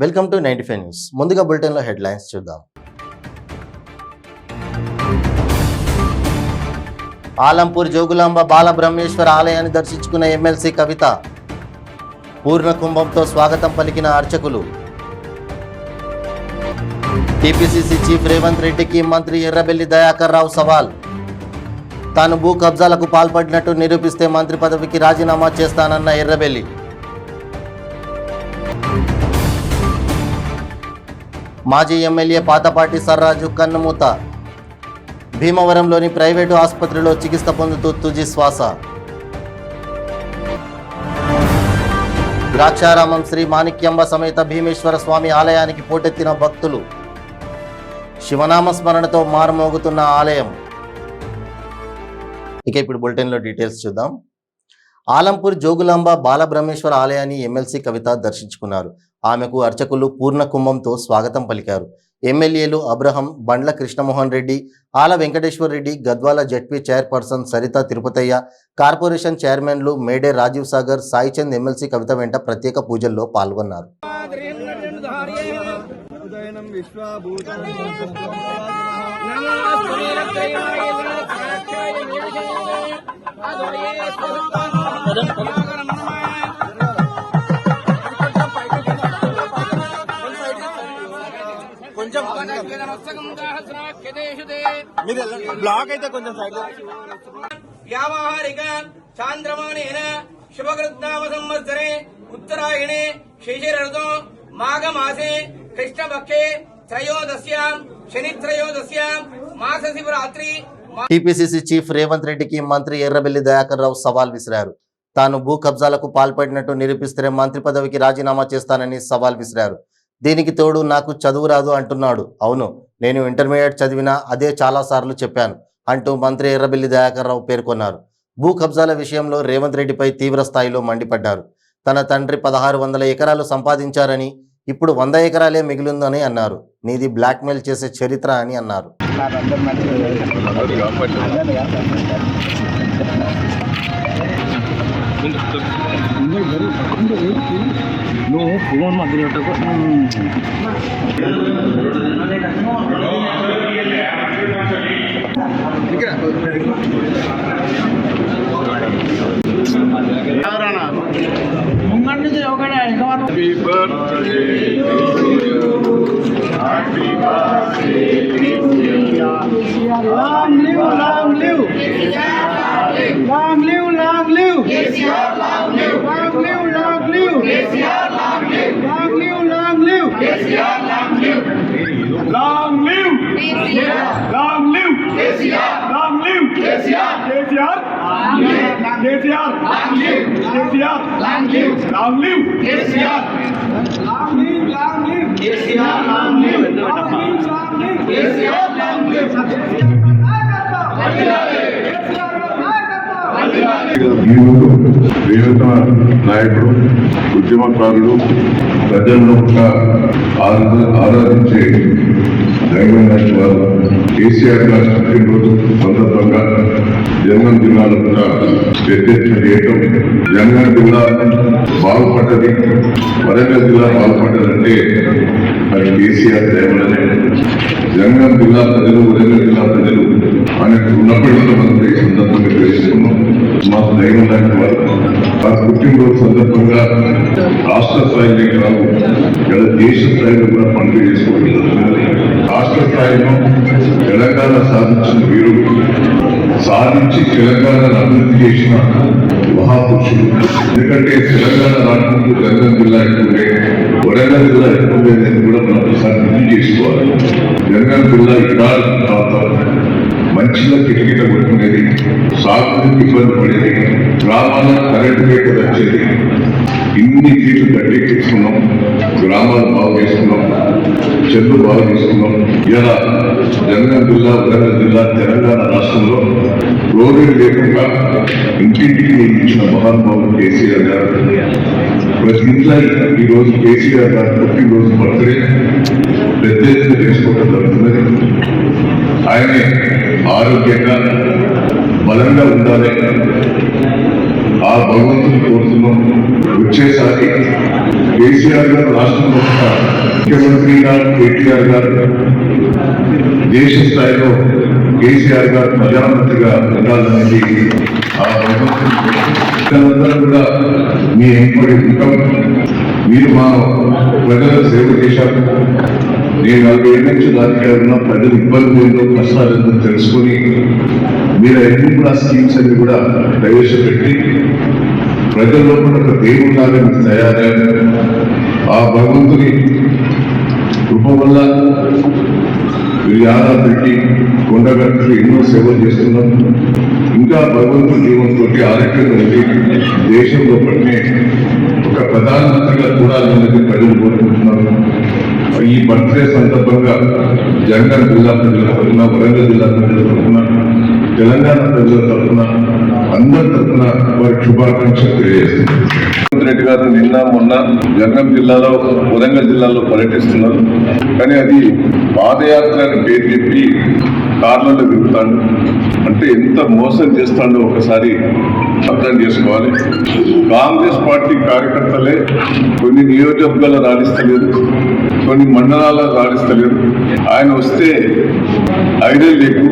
Welcome to 95 news. ముందుగా బులెటిన్లో headlines చూద్దాం. ఆలంపూర్ జోగులాంబ బాలబ్రహ్మేశ్వర ఆలయాన్ని దర్శించుకున్న ఎమ్మెల్సీ కవిత. పూర్ణ కుంభంతో స్వాగతం పలికిన అర్చకులు. టీపీసీసీ చీఫ్ రేవంత్ రెడ్డికి మంత్రి ఎర్రబెల్లి దయాకర్ రావు సవాల్. తాను భూ కబ్జాలకు పాల్పడినట్టు నిరూపిస్తే మంత్రి పదవికి రాజీనామా చేస్తానన్న ఎర్రబెల్లి. మాజీ ఎమ్మెల్యే పాతపాటి సర్రాజు కన్నుమూత. భీమవరంలోని ప్రైవేటు ఆసుపత్రిలో చికిత్స పొందుతూ తుది శ్వాస. ద్రాక్షారామం శ్రీ మాణిక్యంబ సమేత భీమేశ్వర స్వామి ఆలయానికి పోటెత్తిన భక్తులు. శివనామ స్మరణతో మారుమోగుతున్న ఆలయం. ఇక ఇప్పుడు బులెటిన్లో డీటెయిల్స్ చూద్దాం. ఆలంపూర్ జోగులాంబ బాలబ్రహ్మేశ్వర ఆలయాన్ని ఎమ్మెల్సీ కవిత దర్శించుకున్నారు. ఆమెకు అర్చకులు పూర్ణ కుంభంతో స్వాగతం పలికారు. ఎమ్మెల్యేలు అబ్రహం, బండ్ల Krishnamohan Reddy, Ala Venkateswara Reddy, Gadwal ZP chairperson Saritha Tirupathaiah, corporation చైర్మన్లు మేడే రాజీవ్ సాగర్, సాయిచంద్ ఎమ్మెల్సీ కవిత వెంట ప్రత్యేక పూజల్లో పాల్గొన్నారు. బ్లాక్ అయితే కొంచెం సైడ్ వ్యావహారిక చాంద్రమానేన శుభకృత్నామ సంవత్సరే ఉత్తరాయణే శిశిరఋతో మాఘమాసే కృష్ణపక్షే త్రయోదశ్యాం శని త్రయోదశ్యాం మాస శివరాత్రి. టీపీసీసీ చీఫ్ రేవంత్ రెడ్డికి మంత్రి ఎర్రబెల్లి దయాకర్ రావు సవాల్ విసిరారు. తాను భూ కబ్జాలకు పాల్పడినట్టు నిరూపిస్తే మంత్రి పదవికి రాజీనామా చేస్తానని సవాల్ విసిరారు. దీనికి తోడు నాకు చదువు రాదు అంటున్నాడు. అవును, నేను ఇంటర్మీడియట్ చదివినా, అదే చాలాసార్లు చెప్పాను అంటూ మంత్రి ఎర్రబెల్లి దయాకర్ రావు పేర్కొన్నారు. భూ కబ్జాల విషయంలో రేవంత్ రెడ్డిపై తీవ్ర స్థాయిలో మండిపడ్డారు. తన తండ్రి 1600 ఎకరాలు సంపాదించారని, ఇప్పుడు 100 ఎకరాలే మిగిలిందని అన్నారు. నీది బ్లాక్మెయిల్ చేసే చరిత్ర అని అన్నారు. నువ్వు ఫోన్ మధ్యలో Long live, long live. KCR, long live. Long live, long live. KCR, long live. Long live, long live. KCR, long live. Long live. KCR. Long live. KCR. Long live. KCR. KCR. Long live. KCR. Long live. KCR. Long live. Long live. KCR. Long live, long live. KCR, long live. Long live, long live. KCR, long live. ప్రియతమ నాయకుడు, ఉద్యమకారులు, ప్రజలను ఆరాధించే దైవం లాంటి వారు కేసీఆర్ గారి పుట్టినరోజు సందర్భంగా జనగాం జిల్లాలో కూడా పెద్ద ఎత్తున చేయటం, జనగాం జిల్లా బాగుపడ్డది, వరంగల్ జిల్లా బాగుపడ్డదంటే అది కేసీఆర్ దైవలనే. జనగాం జిల్లా ప్రజలు, వరంగల్ జిల్లా ప్రజలు ఆయనకు ఉన్నప్పటికీ మనం ఈ సందర్భంగా తెలుసుకున్నాం. మాకు దైవం లాంటి వారు ఆ పుట్టినరోజు సందర్భంగా రాష్ట్ర స్థాయిలో కాదు, ఇక్కడ దేశ స్థాయిలో కూడా పండుగ చేసుకోగలుగుతున్నారు. రాష్ట్ర స్థాయిలో తెలంగాణ సాధించిన వీరుడు, సాధించి తెలంగాణను అభివృద్ధి చేసిన మహాపురుషుడు. ఎందుకంటే తెలంగాణ రాష్ట్రంలో జనగాం జిల్లా ఎక్కువే, వరంగల్ జిల్లా ఎక్కువలేదని కూడా మనం ఒకసారి గుర్తు చేసుకోవాలి. జనగాం జిల్లా ఇక్కడ మంచిగా కిటకిట కొట్టుకునేది, సాగుకు ఇబ్బంది పడేది, గ్రామాల కరెంటు వేట వచ్చేది. ఇన్ని తీర్లు గట్టెక్కించుకున్నాం, గ్రామాలు బాగు చేసుకున్నాం, చెట్లు బాగు చేసుకున్నాం. ఇలా జనగాం జిల్లా, వరంగల్ జిల్లా, తెలంగాణ రాష్ట్రంలో రోడ్డు లేకుండా ఇంటింటికి ఇచ్చిన మహానుభావులు కేసీఆర్ గారు. ప్రతి ఇంట్లో ఈరోజు కేసీఆర్ గారు పుట్టినరోజు బర్త్డే పెద్ద ఎత్తున చేసుకోవడం జరుగుతున్నది. ఆయనే ఆరోగ్యంగా బలంగా ఉండాలి, ఆ భగవంతుని కోరుతున్నాం. వచ్చేసారి కేసీఆర్ గారు రాష్ట్రంలో ముఖ్యమంత్రిగా కేటీఆర్ గారు, దేశ స్థాయిలో కేసీఆర్ గారు ప్రధానమంత్రిగా ఉండాలనేది ఆ భగవంతుడు కూడా మీ ఎంపడి ఉంటాం. మీరు మా ప్రజలకు సేవ చేశారు. నేను 40 ఏళ్ళ నుంచి రాజకీయాల్లో ప్రజలు ఇబ్బందులు ఏందో కష్టాలు ఏందో తెలుసుకొని మీరు అన్ని కూడా స్కీమ్స్ అన్ని కూడా ప్రవేశపెట్టి ప్రజల్లో కూడా ఒక దేవుడిలాగా మీకు తయారయ్యారు. ఆ భగవంతుని కృప వల్ల యాదాద్రికి కొండగట్టుకు ఎన్నో సేవలు చేస్తున్నాం. ఇంకా భగవంతుని జీవంతో ఆరోగ్యంగా ఉండి దేశంలో పట్టిన ఒక ప్రధానమంత్రిగా చూడాలనేది ప్రజలు కోరుకుంటున్నారు. ఈ బర్త్డే సందర్భంగా జనగాం జిల్లా ప్రజల తరఫున, వరంగల్ జిల్లా ప్రజల తరఫున, తెలంగాణ ప్రజల తరఫున, అందరి తరఫున వారికి శుభాకాంక్షలు తెలియజేస్తున్నారు. రేవంత్ రెడ్డి గారు నిన్న మొన్న జనగాం జిల్లాలో, వరంగల్ జిల్లాలో పర్యటిస్తున్నారు. కానీ అది పాదయాత్ర అని పేరు చెప్పి కార్లలో తిరుగుతాడు. అంటే ఎంత మోసం చేస్తాడో ఒకసారి అర్థం చేసుకోవాలి. కాంగ్రెస్ పార్టీ కార్యకర్తలే కొన్ని నియోజకవర్గాలు రాణిస్తలేదు, కొన్ని మండలాల్లో రాణిస్తలేదు. ఆయన వస్తే ఐడియా లేకు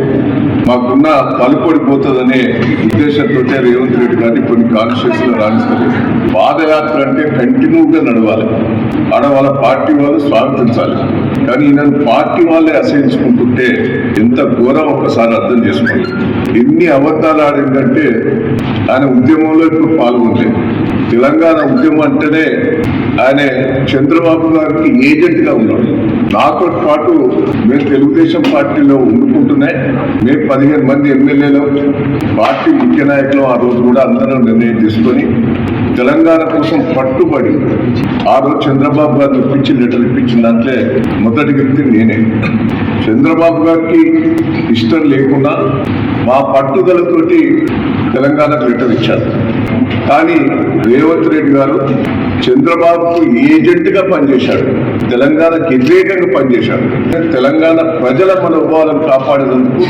మాకున్న పలుపడిపోతుందనే ఉద్దేశంతో రేవంత్ రెడ్డి గారిని కొన్ని కాన్స్టిట్యూన్సీలో రాణిస్తలేదు. పాదయాత్ర అంటే కంటిన్యూగా నడవాలి. ఆడ వాళ్ళ పార్టీ వాళ్ళు స్వాగతించాలి. కానీ ఈయన పార్టీ వాళ్ళే అసహించుకుంటుంటే ఎంత ఘోరం ఒక్కసారి అర్థం చేసుకోండి. ఎన్ని అబద్ధాలు ఆడిందంటే ఆయన ఉద్యమంలో ఇప్పుడు పాల్గొనలేదు. తెలంగాణ ఉద్యమం అంటేనే ఆయన చంద్రబాబు గారికి ఏజెంట్గా ఉన్నాడు. నాతో పాటు మేము తెలుగుదేశం పార్టీలో ఉండుకుంటున్నాయి. మేము 15 మంది ఎమ్మెల్యేలు, పార్టీ ముఖ్య నాయకులు ఆ రోజు కూడా అందరూ నిర్ణయం తీసుకొని తెలంగాణ కోసం పట్టుబడి ఆ రోజు చంద్రబాబు గారిని ఇప్పించి లెటర్ ఇప్పించిన దాంట్లో మొదటి వ్యక్తి నేనే. చంద్రబాబు గారికి ఇష్టం లేకుండా మా పట్టుదలతోటి తెలంగాణకు లెటర్ ఇచ్చారు. కానీ రేవంత్ రెడ్డి గారు చంద్రబాబుకు ఏజెంట్గా పనిచేశాడు, తెలంగాణకు వ్యతిరేకంగా పనిచేశాడు. తెలంగాణ ప్రజల మనోభావాలను కాపాడేందుకు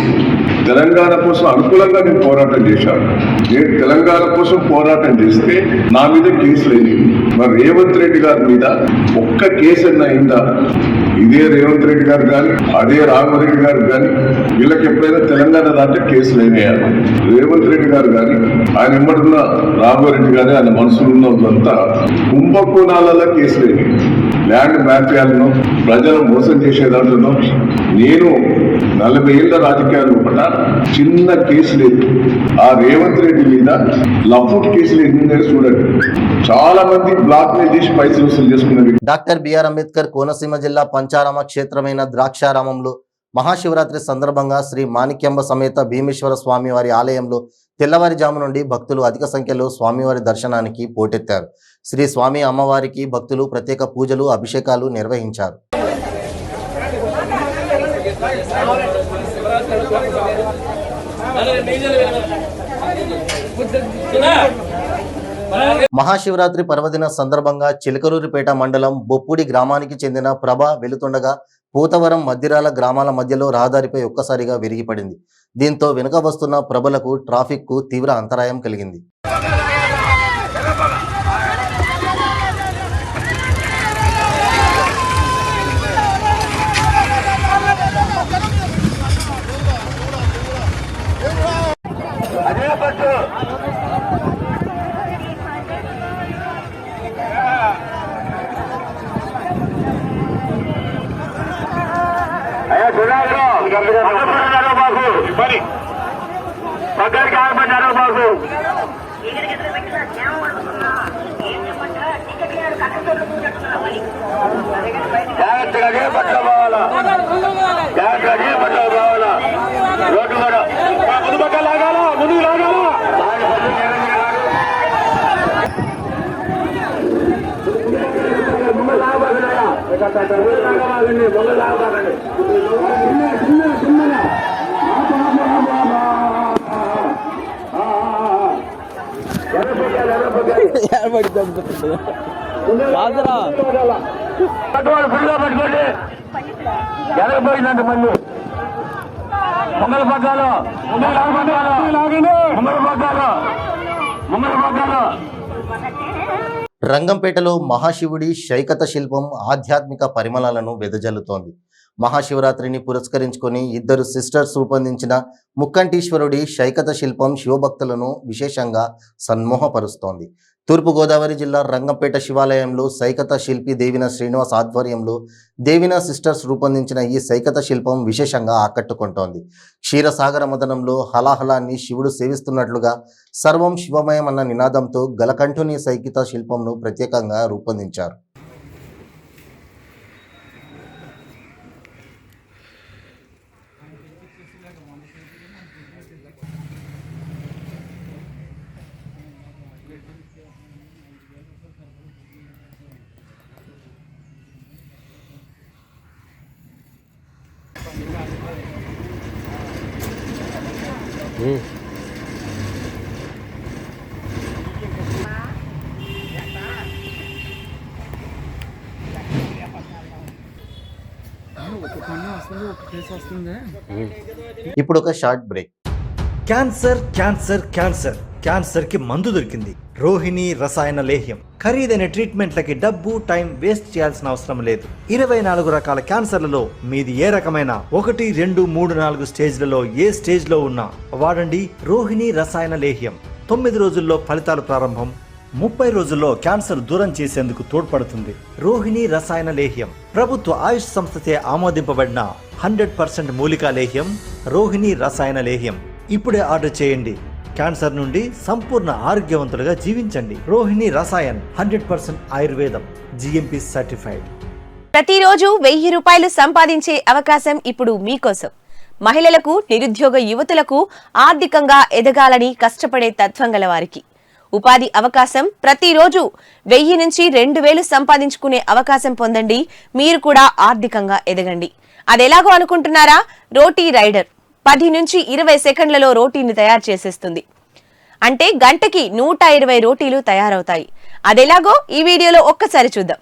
తెలంగాణ కోసం అనుకూలంగా నేను పోరాటం చేశాను. నేను తెలంగాణ కోసం పోరాటం చేస్తే నా మీద కేసులు అయింది. మరి రేవంత్ రెడ్డి గారి మీద ఒక్క కేసు అన్న అయిందా? ఇదే రేవంత్ రెడ్డి గారు కానీ, అదే రాఘవరెడ్డి గారు కానీ, వీళ్ళకి ఎప్పుడైనా తెలంగాణ దాంట్లో కేసులు అయినాయా? రేవంత్ రెడ్డి గారు కానీ, ఆయన ఎమ్మడున్న రాఘవరెడ్డి గారు, ఆయన మనసులో ఉన్నదంతా కుంభకోణాలలో కేసులు అయినాయి. ల్యాండ్ మాఫియాలను, ప్రజలు మోసం చేసే దాంట్లో నేను 40 ఏళ్ల రాజకీయాలు ఒకట చిన్న కేసు లేదు. ఆ రేవంత్ రెడ్డి మీద లఫ్ట్ కేసులు ఎన్ని చూడండి. చాలా మంది బ్లాక్ మెయిల్ చేసి పైసలు వసూలు చేసుకున్నారు. డాక్టర్ బిఆర్ అంబేద్కర్ కోనసీమ జిల్లా పంచారామ క్షేత్రమైన ద్రాక్షారామంలో మహాశివరాత్రి సందర్భంగా శ్రీ మాణిక్యంబ సమేత భీమేశ్వర స్వామివారి ఆలయంలో తెల్లవారుజాము నుండి భక్తులు అధిక సంఖ్యలో స్వామివారి దర్శనానికి పోటెత్తారు. శ్రీ స్వామి అమ్మవారికి భక్తులు ప్రత్యేక పూజలు, అభిషేకాలు నిర్వహించారు. మహాశివరాత్రి పర్వదిన సందర్భంగా చిలకలూరిపేట మండలం బొప్పుడి గ్రామానికి చెందిన ప్రభ వెలుతుండగా పూతవరం, మద్దిరాల గ్రామాల మధ్యలో రహదారిపై ఒక్కసారిగా విరిగిపడింది. దీంతో వెనుక వస్తున్న ప్రభలకు ట్రాఫిక్ కు తీవ్ర అంతరాయం కలిగింది. ఎనకపోయిందంటే మళ్ళీ ముంగల పగ్గాలు ముంగల పగ్గాలు రంగంపేటలో మహాశివుడి శైకత శిల్పం ఆధ్యాత్మిక పరిమళాలను వెదజల్లుతోంది. మహాశివరాత్రిని పురస్కరించుకొని ఇద్దరు సిస్టర్స్ రూపొందించిన ముక్కంటీశ్వరుడి శైకత శిల్పం శివభక్తులను విశేషంగా సన్మోహపరుస్తోంది. తూర్పుగోదావరి జిల్లా రంగంపేట శివాలయంలో సైకత శిల్పి దేవిన శ్రీనివాస్ ఆధ్వర్యంలో దేవిన సిస్టర్స్ రూపొందించిన ఈ సైకత శిల్పం విశేషంగా ఆకట్టుకుంటోంది. క్షీరసాగర మదనంలో హలాహలాన్ని శివుడు సేవిస్తున్నట్లుగా సర్వం శివమయం అన్న నినాదంతో గలకంఠుని సైకత శిల్పంను ప్రత్యేకంగా రూపొందించారు. ఇప్పుడు ఒక short break. Cancer cancer cancer cancer కి మందు దొరికింది. రోహిణి రసాయన లేహ్యం. ఖరీదైన ట్రీట్మెంట్లకి డబ్బు టైం వేస్ట్ చేయాల్సిన అవసరం లేదు. 24 రకాల క్యాన్సర్లలో మీది ఏ రకమైన 1, 2, 3, 4 స్టేజ్లలో ఏ స్టేజ్ లో ఉన్నా వాడండి రోహిణి రసాయన లేహ్యం. 9 రోజుల్లో ఫలితాలు ప్రారంభం. 30 రోజుల్లో క్యాన్సర్ దూరం చేసేందుకు తోడ్పడుతుంది. రోహిణి రసాయన లేహ్యం ప్రభుత్వ ఆయుష్ సంస్థచే ఆమోదింపబడిన 100% మూలికా లేహ్యం రోహిణి రసాయన లేహ్యం. ఇప్పుడే ఆర్డర్ చేయండి. క్యాన్సర్ నుండి సంపూర్ణ ఆరోగ్యవంతులుగా జీవించండి. రోహిణి రసాయన్ 100% ఆయుర్వేదం, GMP సర్టిఫైడ్. ప్రతిరోజు 1000 రూపాయలు సంపాదించే అవకాశం ఇప్పుడు మీకోసం. మహిళలకు, నిరుద్యోగ యువతులకు ఆర్థికంగా ఎదగాలని కష్టపడే తత్వం గల వారికి ఉపాధి అవకాశం. ప్రతిరోజు 1000 నుంచి 2000 సంపాదించుకునే అవకాశం పొందండి. మీరు కూడా ఆర్థికంగా ఎదగండి. అదెలాగో అనుకుంటున్నారా? రోటీ రైడర్ 10 నుంచి 20 సెకండ్లలో రోటీని తయారు చేసేస్తుంది. అంటే గంటకి 120 రోటీలు తయారవుతాయి. అదెలాగో ఈ వీడియోలో ఒక్కసారి చూద్దాం.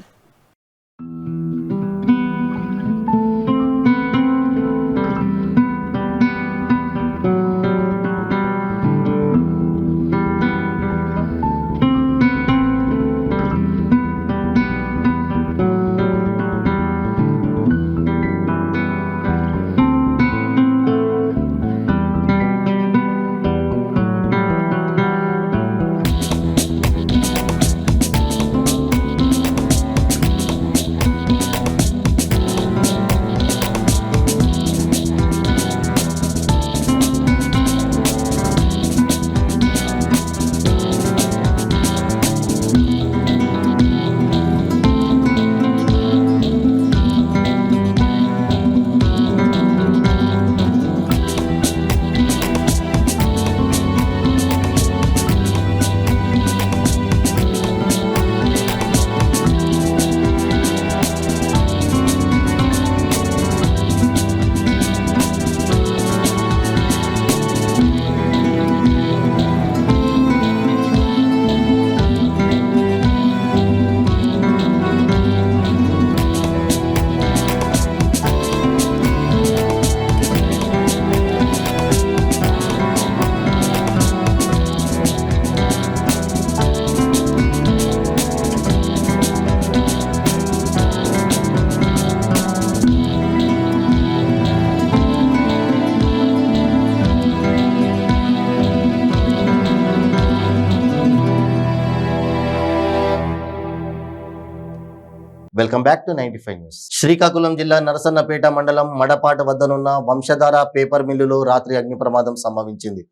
Welcome back to 95 news. Srikakulam జిల్లా నరసన్నపేట మండలం మడపాట వద్దనున్న వంశధార పేపర్ మిల్లులో రాత్రి అగ్ని ప్రమాదం సంభవించింది.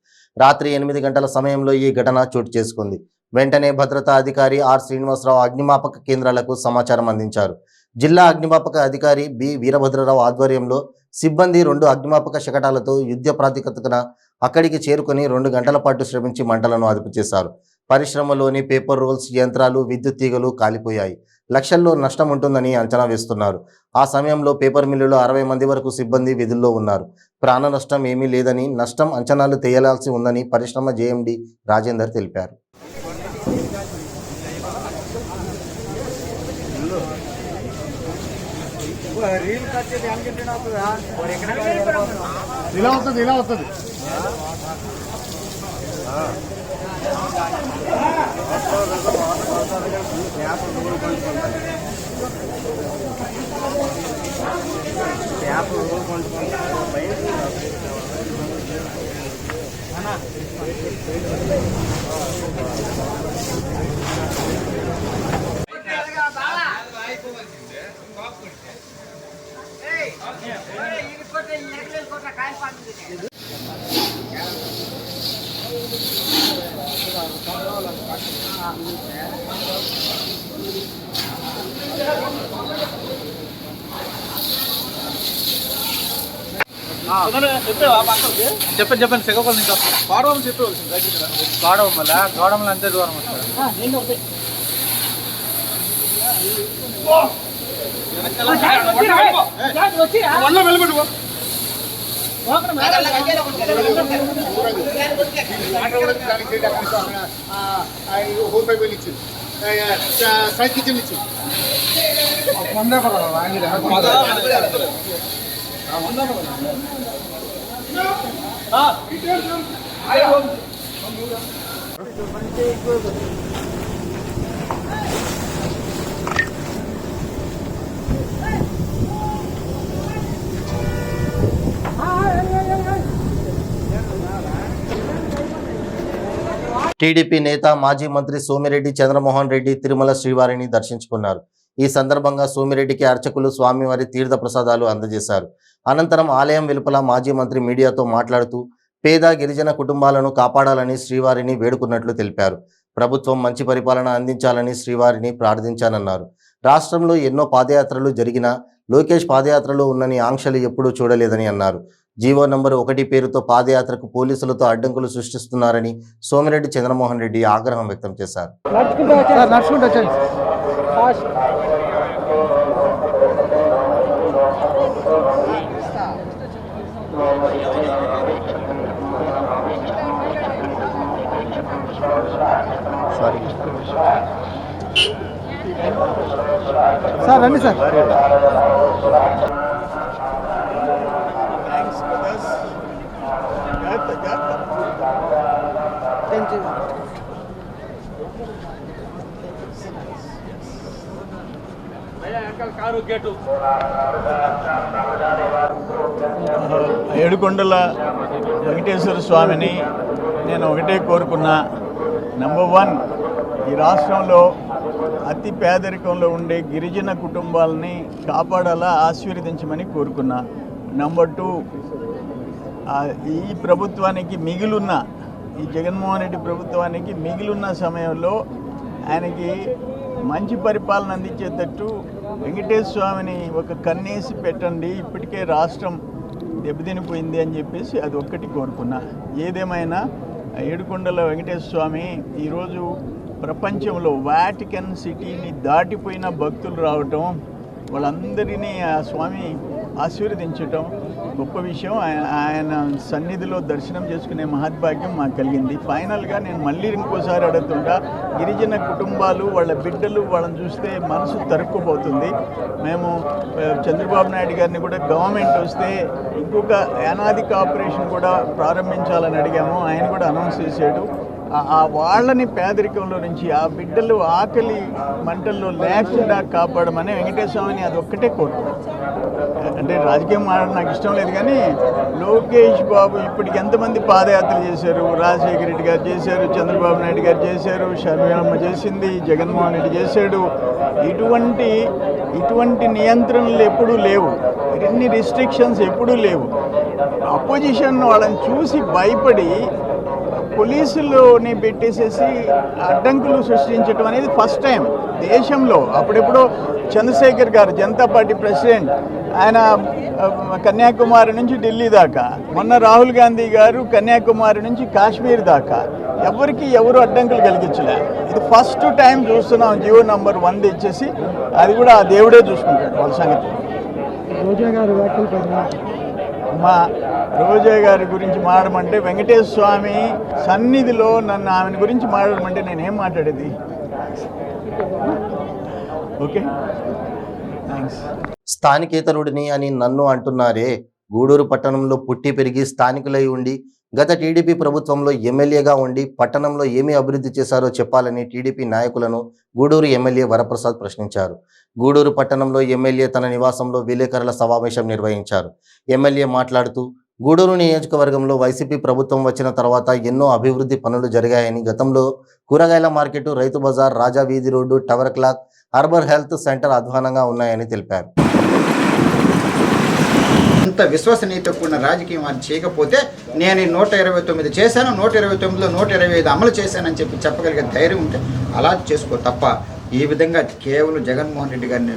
రాత్రి 8 గంటల సమయంలో ఈ ఘటన చోటు చేసుకుంది. వెంటనే భద్రతా అధికారి ఆర్ శ్రీనివాసరావు అగ్నిమాపక కేంద్రాలకు సమాచారం అందించారు. జిల్లా అగ్నిమాపక అధికారి బి వీరభద్రరావు ఆధ్వర్యంలో సిబ్బంది 2 అగ్నిమాపక శకటాలతో యుద్ధ ప్రాతిపదికన అక్కడికి చేరుకుని 2 గంటల పాటు శ్రమించి మంటలను అదుపు చేశారు. పరిశ్రమలోని పేపర్ రోల్స్ యంత్రాలు, విద్యుత్ తీగలు కాలిపోయాయి. లక్షల్లో నష్టం ఉంటుందని అంచనా వేస్తున్నారు. ఆ సమయంలో పేపర్ మిల్లులో 60 మంది వరకు సిబ్బంది విధుల్లో ఉన్నారు. ప్రాణ నష్టం ఏమీ లేదని, నష్టం అంచనాలు తేలాల్సి ఉందని పరిశ్రమ జేఎండి రాజేందర్ తెలిపారు. ఇలా వస్తుంది చెప్పండి శ్రీకాకుళం నుంచి వస్తాం. గోడవరం చెప్పేవాళ్ళు గోడవరం అంతే దూరం వస్తారు. టీడీపీ నేత మాజీ మంత్రి సోమిరెడ్డి చంద్రమోహన్ రెడ్డి తిరుమల శ్రీవారిని దర్శించుకున్నారు. ఈ సందర్భంగా సోమిరెడ్డికి అర్చకులు స్వామివారి తీర్థ ప్రసాదాలు అందజేశారు. అనంతరం ఆలయం వెలుపల మాజీ మంత్రి మీడియాతో మాట్లాడుతూ పేద గిరిజన కుటుంబాలను కాపాడాలని శ్రీవారిని వేడుకున్నట్లు తెలిపారు. ప్రభుత్వం మంచి పరిపాలన అందించాలని శ్రీవారిని ప్రార్థించానన్నారు. రాష్ట్రంలో ఎన్నో పాదయాత్రలు జరిగినా లోకేష్ పాదయాత్రలో ఉన్నని ఆంక్షలు ఎప్పుడూ చూడలేదని అన్నారు. జీవో నంబర్ 1 పేరుతో పాదయాత్రకు పోలీసులతో అడ్డంకులు సృష్టిస్తున్నారని సోమిరెడ్డి చంద్రమోహన్ రెడ్డి ఆగ్రహం వ్యక్తం చేశారు. సార్ రండి సార్. ఏడుకొండల వెంకటేశ్వర స్వామిని నేను ఒకటే కోరుకున్నా. నెంబర్ 1, ఈ రాష్ట్రంలో అతి పేదరికంలో ఉండే గిరిజన కుటుంబాలని కాపాడాలా, ఆశీర్వదించమని కోరుకున్నా. నెంబర్ 2, ఈ ప్రభుత్వానికి మిగిలిన్న, ఈ జగన్మోహన్ రెడ్డి ప్రభుత్వానికి మిగిలిన్న సమయంలో ఆయనకి మంచి పరిపాలన అందించేటట్టు వెంకటేశ్వర స్వామిని ఒక కన్నేసి పెట్టండి, ఇప్పటికే రాష్ట్రం దెబ్బతినిపోయింది అని చెప్పేసి అది ఒక్కటి కోరుకున్నా. ఏదేమైనా ఏడుకొండల వెంకటేశ్వర స్వామి ఈరోజు ప్రపంచంలో వాటికన్ సిటీని దాటిపోయిన భక్తులు రావటం, వాళ్ళందరినీ ఆ స్వామి ఆశీర్వదించటం గొప్ప విషయం. ఆయన సన్నిధిలో దర్శనం చేసుకునే మహద్భాగ్యం మాకు కలిగింది. ఫైనల్గా నేను మళ్ళీ ఇంకోసారి అడుగుతుంటా, గిరిజన కుటుంబాలు వాళ్ళ బిడ్డలు వాళ్ళని చూస్తే మనసు తరుక్కుపోతుంది. మేము చంద్రబాబు నాయుడు గారిని కూడా గవర్నమెంట్ వస్తే ఇంకొక అనాది ఆపరేషన్ కూడా ప్రారంభించాలని అడిగాము. ఆయన కూడా అనౌన్స్ చేశాడు. వాళ్ళని పేదరికంలో నుంచి, ఆ బిడ్డలు ఆకలి మంటల్లో లేకుండా కాపాడమని వెంకటేశ్వర స్వామిని అది ఒక్కటే కోరుకున్నాను. అంటే రాజకీయం మాడడం నాకు ఇష్టం లేదు, కానీ లోకేష్ బాబు ఇప్పటికి ఎంతమంది పాదయాత్రలు చేశారు? రాజశేఖర రెడ్డి గారు చేశారు, చంద్రబాబు నాయుడు గారు చేశారు, షర్మిలమ్మ చేసింది, జగన్మోహన్ రెడ్డి చేశాడు. ఇటువంటి నియంత్రణలు ఎప్పుడూ లేవు, ఇన్ని రిస్ట్రిక్షన్స్ ఎప్పుడూ లేవు. అపోజిషన్ వాళ్ళని చూసి భయపడి పోలీసుల్లోని పెట్టేసేసి అడ్డంకులు సృష్టించడం అనేది ఫస్ట్ టైం దేశంలో. అప్పుడెప్పుడో చంద్రశేఖర్ గారు, జనతా పార్టీ ప్రెసిడెంట్, ఆయన కన్యాకుమారి నుంచి ఢిల్లీ దాకా, మొన్న రాహుల్ గాంధీ గారు కన్యాకుమారి నుంచి కాశ్మీర్ దాకా ఎవరు అడ్డంకులు కలిగించలే. ఇది ఫస్ట్ టైం చూస్తున్నాం. జీవో నంబర్ 1 తెచ్చేసి అది కూడా ఆ దేవుడే చూసుకుంటాడు వాళ్ళ సంగతి. మా రోజా గారి గురించి మాట్లాడమంటే, వెంకటేశ్వర స్వామి సన్నిధిలో నన్ను ఆమె గురించి మాట్లాడమంటే నేనేం మాట్లాడేది? Okay, thanks. స్థానికేతరుడిని అని నన్ను అంటున్నారే. గూడూరు పట్టణంలో పుట్టి పెరిగి స్థానికులై ఉండి గత టీడీపీ ప్రభుత్వంలో ఎమ్మెల్యేగా ఉండి పట్టణంలో ఏమీ అభివృద్ధి చేశారో చెప్పాలని టీడీపీ నాయకులను గూడూరు ఎమ్మెల్యే వరప్రసాద్ ప్రశ్నించారు. గూడూరు పట్టణంలో ఎమ్మెల్యే తన నివాసంలో విలేకరుల సమావేశం నిర్వహించారు. ఎమ్మెల్యే మాట్లాడుతూ గూడూరు నియోజకవర్గంలో వైసీపీ ప్రభుత్వం వచ్చిన తర్వాత ఎన్నో అభివృద్ధి పనులు జరిగాయని, గతంలో కూరగాయల మార్కెట్, రైతు బజార్, రాజా వీధి road, tower clock, harbour health centre అధ్వానంగా ఉన్నాయని తెలిపారు. ఇంత విశ్వసనీయత కూడిన రాజకీయం అని చేయకపోతే నేను 129 చేశాను, 129లో 125 అమలు చేశానని చెప్పగలిగే ధైర్యం ఉంటే అలా చేసుకో తప్ప ఈ విధంగా కేవలం జగన్మోహన్ రెడ్డి గారిని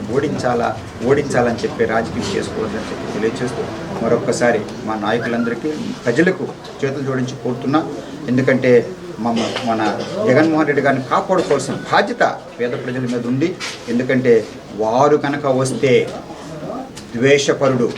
ఓడించాలని చెప్పి రాజకీయం చేసుకోవద్దని చెప్పి తెలియజేస్తూ మరొక్కసారి మా నాయకులందరికీ ప్రజలకు చేతులు జోడించి కోరుతున్నా. ఎందుకంటే మన జగన్మోహన్ రెడ్డి గారిని కాపాడుకోవాల్సిన బాధ్యత పేద ప్రజల మీద ఉంది. ఎందుకంటే వారు కనుక వస్తే ద్వేషపరుడు,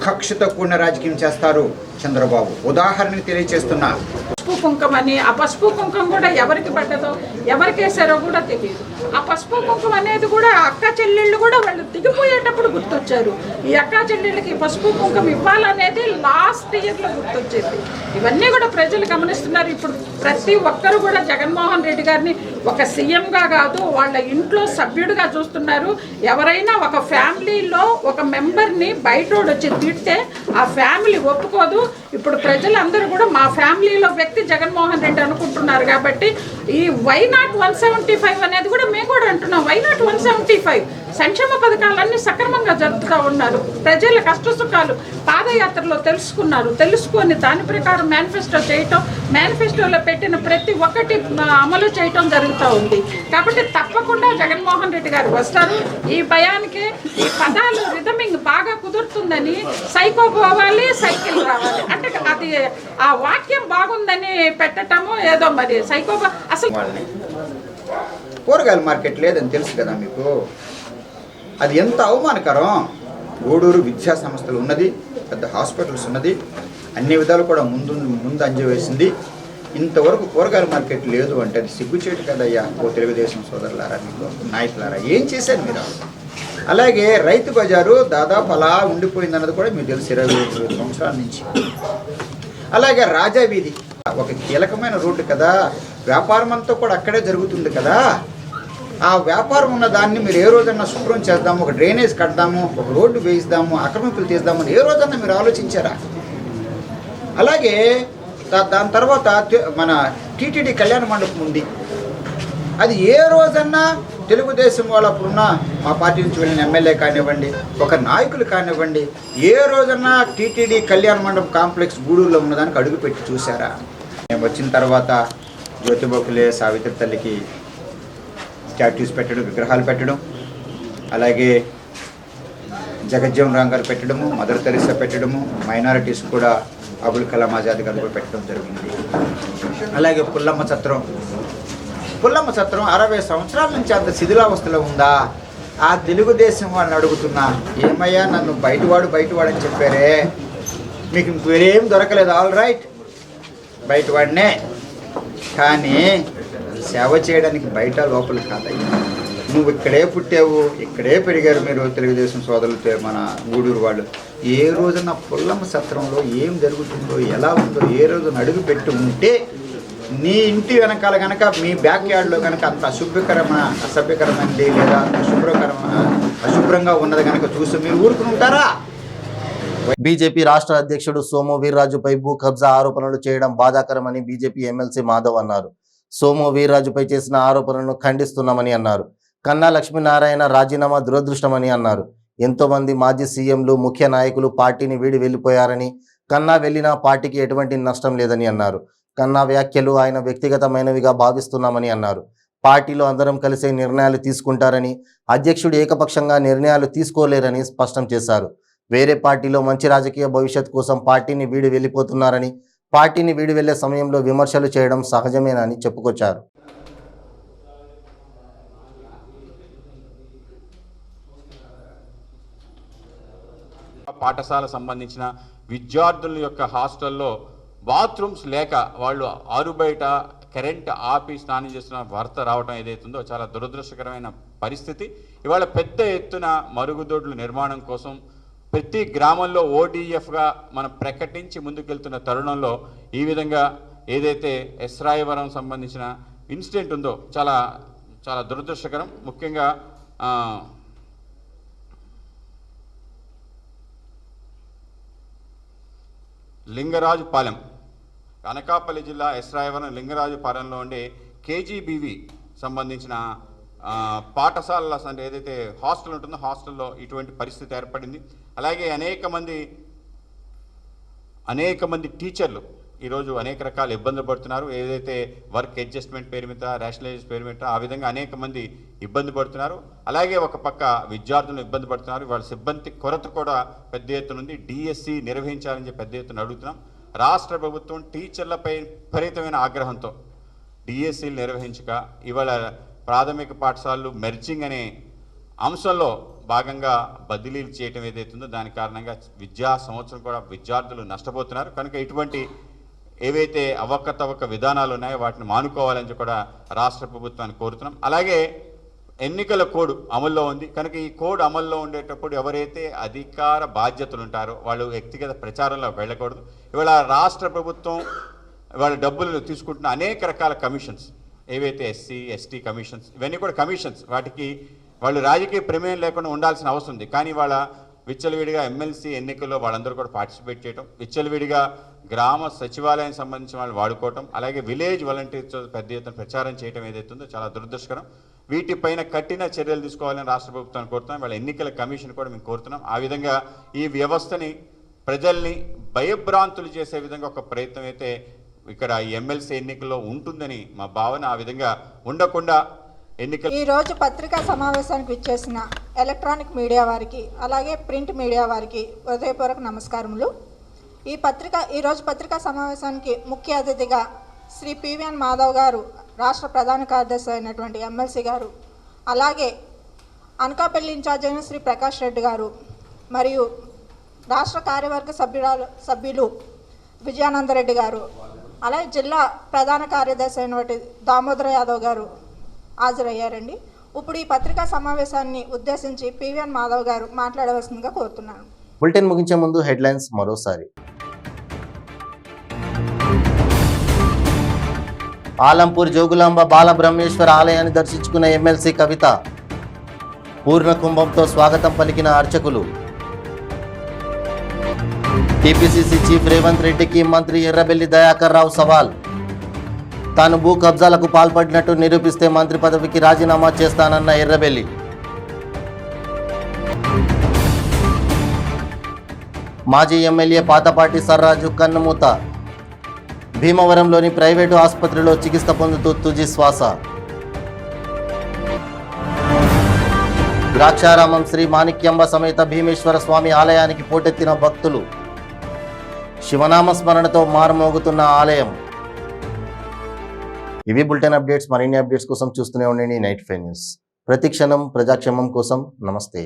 కక్షతో కూడిన రాజకీయం చేస్తారు చంద్రబాబు. ఉదాహరణకు తెలియజేస్తున్నా, పసుపు కుంకుమ అని, ఆ పసుపు కుంకుమ కూడా ఎవరికి పడ్డదో ఎవరికి వేసారో కూడా తెలియదు. ఆ పసుపు కుంకుమ అనేది కూడా అక్క చెల్లెళ్ళు కూడా వాళ్ళు దిగిపోయేటప్పుడు గుర్తొచ్చారు. ఈ అక్క చెల్లెళ్ళకి పసుపు కుంకుమ ఇవ్వాలనేది లాస్ట్ ఇయర్లో గుర్తొచ్చేది. ఇవన్నీ కూడా ప్రజలు గమనిస్తున్నారు. ఇప్పుడు ప్రతి ఒక్కరు కూడా జగన్మోహన్ రెడ్డి గారిని ఒక సీఎంగా కాదు, వాళ్ళ ఇంట్లో సభ్యుడిగా చూస్తున్నారు. ఎవరైనా ఒక ఫ్యామిలీలో ఒక మెంబర్ని బయటోడు వచ్చి తిడితే ఆ ఫ్యామిలీ ఒప్పుకోదు. ఇప్పుడు ప్రజలందరూ కూడా మా ఫ్యామిలీలో వ్యక్తి జగన్మోహన్ రెడ్డి అనుకుంటున్నారు. కాబట్టి ఈ వై నాట్ 175 అనేది కూడా మేము కూడా అంటున్నాం. వై నాట్ 175 సంక్షేమ పథకాలన్నీ సక్రమంగా జరుపుతూ ఉన్నారు. ప్రజల కష్ట సుఖాలు పాదయాత్రలో తెలుసుకొని దాని ప్రకారం మేనిఫెస్టో చేయటం, మేనిఫెస్టోలో పెట్టిన ప్రతి ఒక్కటి అమలు చేయటం జరుగుతూ ఉంది. కాబట్టి తప్పకుండా జగన్మోహన్ రెడ్డి గారు వస్తారు. ఈ భయానికి ఈ పదాలు రిథమింగ్ బాగా కుదురుతుందని సైకో పోవాలి, సైకిల్ రావాలి అంటే అది ఆ వాక్యం బాగుందని పెట్టటము ఏదో మరి సైకో అసలు. వాళ్ళని కూరగాయల మార్కెట్ లేదని తెలుసు కదా మీకు, అది ఎంత అవమానకరం. గూడూరు విద్యా సంస్థలు ఉన్నది, పెద్ద హాస్పిటల్స్ ఉన్నది, అన్ని విధాలు కూడా ముందు అంజ వేసింది. ఇంతవరకు కూరగాయల మార్కెట్ లేదు అంటే అది సిగ్గుచేటు కదయ్యా. ఓ తెలుగుదేశం సోదరులారా, మీకు నాయకులారా, ఏం చేశారు మీరు? అలాగే రైతు బజారు దాదాపు అలా ఉండిపోయిందన్నది కూడా మీకు తెలుసు 25 సంవత్సరాల నుంచి. అలాగే రాజా వీధి ఒక కీలకమైన రోడ్డు కదా, వ్యాపారం అంతా కూడా అక్కడే జరుగుతుంది కదా. ఆ వ్యాపారం ఉన్న దాన్ని మీరు ఏ రోజన్నా శుభ్రం చేద్దాము, ఒక డ్రైనేజ్ కడదాము, ఒక రోడ్డు వేయిద్దాము, ఆక్రమింపులు తీద్దామని ఏ రోజన్నా మీరు ఆలోచించారా? అలాగే దాని తర్వాత మన టీటీడీ కళ్యాణ మండపం ఉంది. అది ఏ రోజన్నా తెలుగుదేశం వాళ్ళు అప్పుడున్న మా పార్టీ నుంచి వెళ్ళిన ఎమ్మెల్యే కానివ్వండి, ఒక నాయకులు కానివ్వండి, ఏ రోజన్నా టీటీడీ కళ్యాణ మండపం కాంప్లెక్స్ గూడూరులో ఉన్నదానికి అడుగుపెట్టి చూసారా? మేము వచ్చిన తర్వాత జ్యోతిబా సావిత్రి తల్లికి స్టాట్యూస్ పెట్టడం, విగ్రహాలు పెట్టడం, అలాగే జగజ్జీవన్ రామ్ గారు పెట్టడము, మదర్ తెరిసా పెట్టడము, మైనారిటీస్ కూడా అబుల్ కలాం ఆజాద్ గారు కూడా పెట్టడం జరిగింది. అలాగే పుల్లమ్మ సత్రం 60 సంవత్సరాల నుంచి అంత శిథిలావస్థలో ఉందా? ఆ తెలుగుదేశం వాళ్ళని అడుగుతున్నా, ఏమయ్యా నన్ను బయటవాడని చెప్పారే, మీకు వేరేం దొరకలేదు, ఆల్ రైట్ బయటవాడినే, కానీ సేవ చేయడానికి బయట లోపల కాదయ్యా. నువ్వు ఇక్కడే పుట్టావు, ఇక్కడే పెరిగారు మీరు తెలుగుదేశం సోదరులతో మన గూడూరు వాళ్ళు. ఏ రోజున పుల్లమ్మ సత్రంలో ఏం జరుగుతుందో, ఎలా ఉందో ఏ రోజున అడుగు పెట్టి ఉంటే నీ ఇంటి వెనకాల కనుక మీ బ్యాక్ యార్డ్లో కనుక అంత అసభ్యకరమైనది లేదా అశుభ్రంగా ఉన్నది కనుక చూసి మీరు ఊరుకుని ఉంటారా? బీజేపీ రాష్ట్ర అధ్యక్షుడు సోము వీర్రాజుపై భూ కబ్జా ఆరోపణలు చేయడం బాధాకరమని బీజేపీ ఎమ్మెల్సీ మాధవ్ అన్నారు. సోము వీర్రాజుపై చేసిన ఆరోపణలను ఖండిస్తున్నామని అన్నారు. కన్నా లక్ష్మీనారాయణ రాజీనామా దురదృష్టమని అన్నారు. ఎంతో మంది మాజీ సీఎంలు, ముఖ్య నాయకులు పార్టీని వీడి వెళ్లిపోయారని, కన్నా వెళ్లినా పార్టీకి ఎటువంటి నష్టం లేదని అన్నారు. కన్నా వ్యాఖ్యలు ఆయన వ్యక్తిగతమైనవిగా భావిస్తున్నామని అన్నారు. పార్టీలో అందరం కలిసే నిర్ణయాలు తీసుకుంటారని, అధ్యక్షుడు ఏకపక్షంగా నిర్ణయాలు తీసుకోలేరని స్పష్టం చేశారు. వేరే పార్టీలో మంచి రాజకీయ భవిష్యత్ కోసం పార్టీని వీడి వెళ్ళిపోతున్నారని, పార్టీని వీడి వెళ్లే సమయంలో విమర్శలు చేయడం సహజమేనని చెప్పుకొచ్చారు. పాఠశాల సంబంధించిన విద్యార్థుల యొక్క హాస్టల్లో బాత్రూమ్స్ లేక వాళ్ళు ఆరు బయట కరెంట్ ఆపి స్నానం చేస్తున్న వార్త రావడం ఏదైతుందో చాలా దురదృష్టకరమైన పరిస్థితి. ఇవాళ పెద్ద ఎత్తున మరుగుదొడ్ల నిర్మాణం కోసం ప్రతి గ్రామంలో ఓడిఎఫ్గా మనం ప్రకటించి ముందుకెళ్తున్న తరుణంలో ఈ విధంగా ఏదైతే ఎస్రాయవరం సంబంధించిన ఇన్సిడెంట్ ఉందో చాలా చాలా దురదృష్టకరం. ముఖ్యంగా లింగరాజుపాలెం, అనకాపల్లి జిల్లా ఎస్రాయవరం లింగరాజుపాలెంలో ఉండే కేజీబీవి సంబంధించిన పాఠశాలల అంటే ఏదైతే హాస్టల్ ఉంటుందో హాస్టల్లో ఇటువంటి పరిస్థితి ఏర్పడింది. అలాగే అనేక మంది టీచర్లు ఈరోజు అనేక రకాల ఇబ్బందులు పడుతున్నారు. ఏదైతే వర్క్ అడ్జస్ట్మెంట్ పేరు మీద, రేషనలైజేషన్ పేరు మీద ఆ విధంగా అనేక మంది ఇబ్బంది పడుతున్నారు. అలాగే ఒక పక్క విద్యార్థులు ఇబ్బంది పడుతున్నారు. వాళ్ళ సిబ్బంది కొరత కూడా పెద్ద ఎత్తున ఉంది. డిఎస్సి నిర్వహించాలని చెప్పి పెద్ద ఎత్తున అడుగుతున్నాం. రాష్ట్ర ప్రభుత్వం టీచర్లపై విపరీతమైన ఆగ్రహంతో డిఎస్సీలు నిర్వహించక ఇవాళ ప్రాథమిక పాఠశాలలు మెర్జింగ్ అనే అంశంలో భాగంగా బదిలీలు చేయటం ఏదైతుందో దాని కారణంగా విద్యా సంవత్సరం కూడా విద్యార్థులు నష్టపోతున్నారు. కనుక ఇటువంటి ఏవైతే అవకతవక విధానాలు ఉన్నాయో వాటిని మానుకోవాలని కూడా రాష్ట్ర ప్రభుత్వాన్ని కోరుతున్నాం. అలాగే ఎన్నికల కోడ్ అమల్లో ఉంది. కనుక ఈ కోడ్ అమల్లో ఉండేటప్పుడు ఎవరైతే అధికార బాధ్యతలు ఉంటారో వాళ్ళు వ్యక్తిగత ప్రచారంలో వెళ్ళకూడదు. ఇవాళ రాష్ట్ర ప్రభుత్వం వాళ్ళ డబ్బులు తీసుకుంటున్న అనేక రకాల కమిషన్స్ ఏవైతే ఎస్సీ ఎస్టీ కమిషన్స్ ఇవన్నీ కూడా కమిషన్స్, వాటికి వాళ్ళు రాజకీయ ప్రమేయం లేకుండా ఉండాల్సిన అవసరం ఉంది. కానీ వాళ్ళ విచ్చలవిడిగా ఎమ్మెల్సీ ఎన్నికల్లో వాళ్ళందరూ కూడా పార్టిసిపేట్ చేయడం, విచ్చలవిడిగా గ్రామ సచివాలయం సంబంధించిన వాళ్ళు వాడుకోవటం, అలాగే విలేజ్ వాలంటీర్స్ పెద్ద ఎత్తున ప్రచారం చేయడం ఏదైతుందో చాలా దురదృష్టకరం. వీటిపైన కఠిన చర్యలు తీసుకోవాలని రాష్ట్ర ప్రభుత్వాన్ని కోరుతున్నాం. వాళ్ళ ఎన్నికల కమిషన్ కూడా మేము కోరుతున్నాం. ఆ విధంగా ఈ వ్యవస్థని ప్రజల్ని భయభ్రాంతులు చేసే విధంగా ఒక ప్రయత్నం అయితే ఇక్కడ ఈ ఎమ్మెల్సీ ఎన్నికల్లో ఉంటుందని మా భావన. ఆ విధంగా ఉండకుండా ఈ రోజు పత్రికా సమావేశానికి విచ్చేసిన ఎలక్ట్రానిక్ మీడియా వారికి అలాగే ప్రింట్ మీడియా వారికి హృదయపూర్వక నమస్కారములు. ఈరోజు పత్రికా సమావేశానికి ముఖ్య అతిథిగా శ్రీ పివిఎన్ మాధవ్ గారు, రాష్ట్ర ప్రధాన కార్యదర్శి అయినటువంటి ఎమ్మెల్సీ గారు, అలాగే అనకాపల్లి ఇన్ఛార్జ్ అయిన శ్రీ ప్రకాష్ రెడ్డి గారు, మరియు రాష్ట్ర కార్యవర్గ సభ్యులు విజయానందరెడ్డి గారు, అలాగే జిల్లా ప్రధాన కార్యదర్శి అయినటువంటి దామోదర యాదవ్ గారు హాజరయ్యారండి. ఇప్పుడు ఈ పత్రికా సమావేశాన్ని ఉద్దేశించి పివిఎన్ మాధవ్ గారు మాట్లాడవలసిందిగా కోరుతున్నాను. బులెటిన్ ముగించే ముందు హెడ్లైన్స్ మరోసారి. ఆలంపూర్ జోగులాంబ బాలబ్రహ్మేశ్వర ఆలయాన్ని దర్శించుకున్న ఎమ్మెల్సీ కవిత. పూర్ణ కుంభంతో స్వాగతం పలికిన అర్చకులు. టీపీసీసీ చీఫ్ రేవంత్ రెడ్డికి మంత్రి ఎర్రబెల్లి దయాకర్ రావు సవాల్. తాను భూ కబ్జాలకు పాల్పడినట్టు నిరూపిస్తే మంత్రి పదవికి రాజీనామా చేస్తానన్న ఎర్రబెల్లి. మాజీ ఎమ్మెల్యే పాతపాటి సర్రాజు కన్నుమూత. భీమవరంలోని ప్రైవేటు ఆసుపత్రిలో చికిత్స పొందుతూ తుది శ్వాస. ద్రాక్షారామం శ్రీ మాణిక్యంబ సమేత భీమేశ్వర స్వామి ఆలయానికి పోటెత్తిన భక్తులు. శివనామ స్మరణతో మారుమోగుతున్న ఆలయం. ఇవి బులెటిన్ అప్డేట్స్. మరిన్ని అప్డేట్స్ కోసం చూస్తూనే ఉండండి నైట్ ఫైవ్ న్యూస్. ప్రతి క్షణం ప్రజాక్షేమం కోసం. నమస్తే.